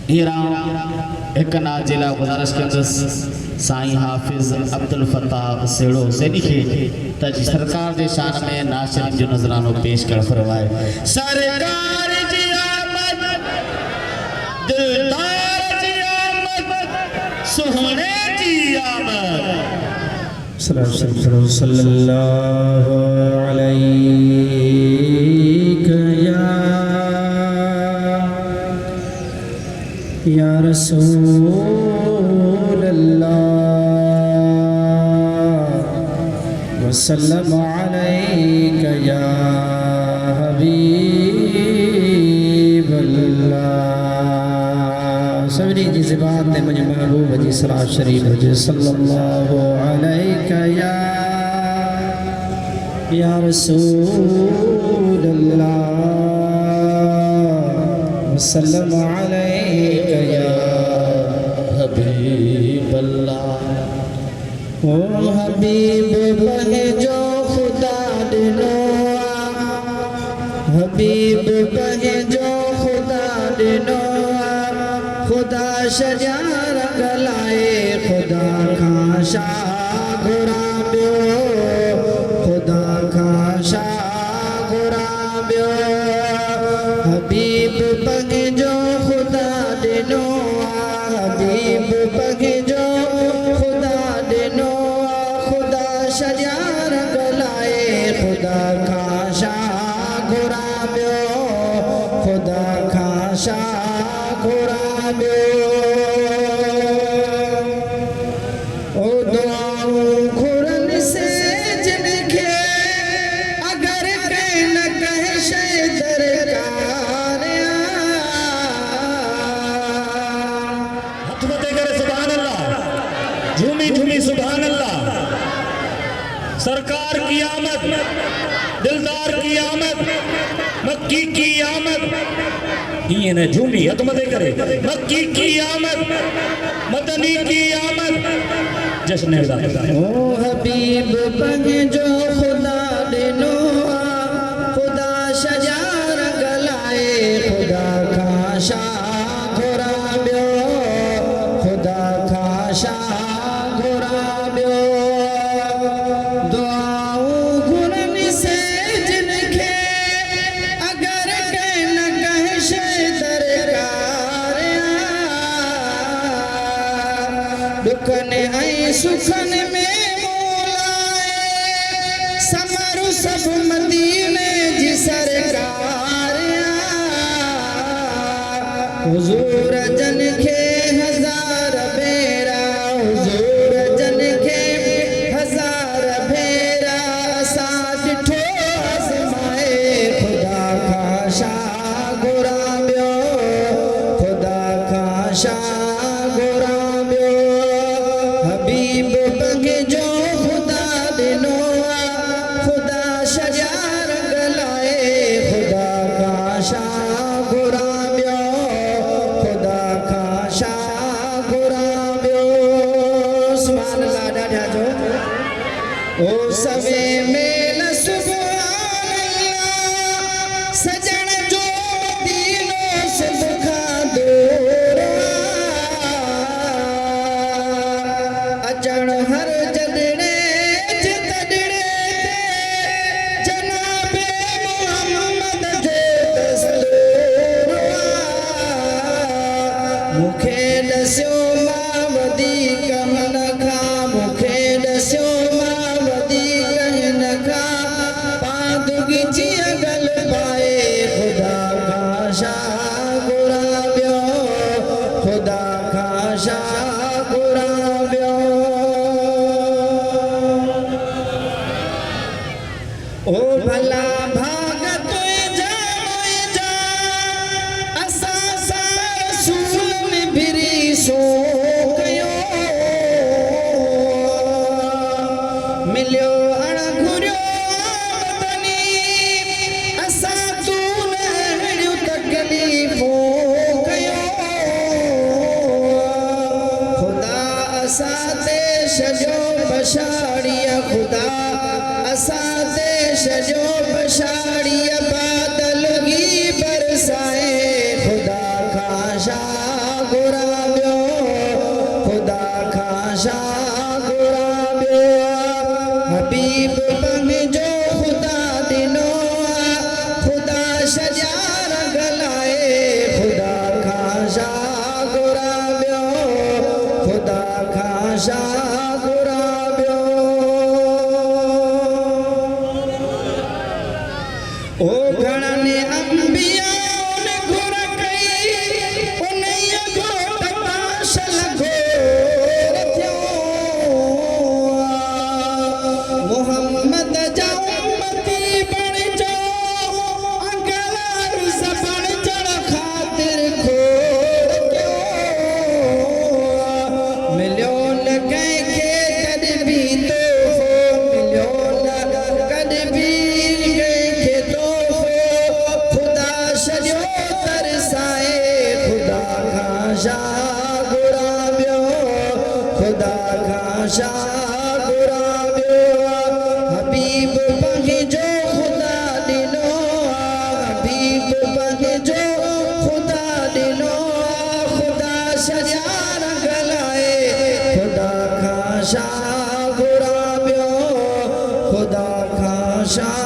एक नाजिला गुजारिश के साईं हाफिज़ अब्दुल फताह सेड़ो सेनी खे त सरकार के शान में नाशिर जो नजरानो पेश कर फरमाए। सरकार जी आमद दिलदार जी आमद सुहाने जी आमद सल्लल्लाहु अलैहि या रसूल अल्लाह वसल्लम अलैका या हबीब अल्लाह। सभी जी ज़बान ने मुझे महबूब जी सलात शरीफ जी सल्लल्लाहु अलैका या रसूल अल्लाह वसल्लम अलैका या हबीब अल्लाह। ओ हबीब बने जो खुदा दिनो, हबीब बने जो खुदा दिनो, खुदा शजार गलाए खुदा खाशा घुराबियो, खुदा खाशा घुराबियो। हबीब बने जो खुदा दिनो, हबीब बने जो खुदा दिनो, खुदा शजार गलाए खुदा खाशा घुराबियो, खुदा खाशा घुराबियो। ओ दुआऊं खुरन से जिनके अगर कह न कह शे दरकार झूमी झूमी सुभान अल्लाह। सरकार की आमद दिलदार की आमद मक्की की आमद ये न झूमी हतमते करे मक्की की आमद मदनी की आमद जश्न ओ हबीब बने जो खुदा दिनो, खुदा शजार गलाए खुदा खाशा घुराबियो, खुदा खाशा घुराबियो। दुआऊं गुरन से जिनके अगर कह न कह शे दरकार दुखन ऐं सुखन में मोलाए समरु सब मदीने जी सरकार हुजूर जन के हजार बेरा, हुजूर जन के हजार बेरा साथ ठो आज़माए खुदा खाशा घुराबियो, खुदा खाशा घुराबियो। हबीब बगे जो खुदा दिनो, खुदा शजार गलाए खुदा खाशा घुराबियो, खुदा खाशा घुराबियो। सुभान अल्लाह ॾाढा जो ओ सवे मेल सुभान अल्लाह सजण जो दीनो सब खां दूर अचण हर जदड़े जतड़े जनाबे मोहम्मद जो दस्तूर मुखे दस्यो मां वधीक मन खां, मुखे दस्यो मां वधीक हिन खां पांदुगी जीअं गल पाए खुदा खाशा घुराबियो, खुदा खाशा घुराबियो। ओ भला भाग तुंहिंजा मुंहिंजा असां सां रसूल में भिरी सो कयो, मिलियो अणघुरियो मदनी असां तूं न अहिड़ियूं तकलीफ़ूं कयो। खुदा असां ते छॾियो बशाड़ीअ, खुदा असां ते छॾियो बशाड़ीअ बादल गी बरसाए खुदा खाशा घुराबियो खुदा खां शाह घुराबियो हबीब पंहिंजो खुदा ॾिनो खुदा सॼा रंग लाए खुदा खां शाह घुराबियो खुदा खां शाह घुराबियो ओ घणनि अंबियाउनि घुर कई उन्हीअ घोट काशल घोर थियो मोहम्मद जा उम्मती बणिजो अंगलार बणिजण ख़ातिर खोर कयो मिलियो न कंहिंखे कॾहिं बि तोहफ़ो मिलियो न कॾहिं बि कंहिंखे तोहफ़ो खुदा सॼो तरसाए खुदा खां शाह घुराबियो खुदा खां शाह घुराबियो हबीब पंहिंजो खुदा ॾिनो हबीब पंहिंजो खुदा ॾिनो खुदा सॼा रंग लाए खुदा खां शाह घुराबियो खुदा खां शाह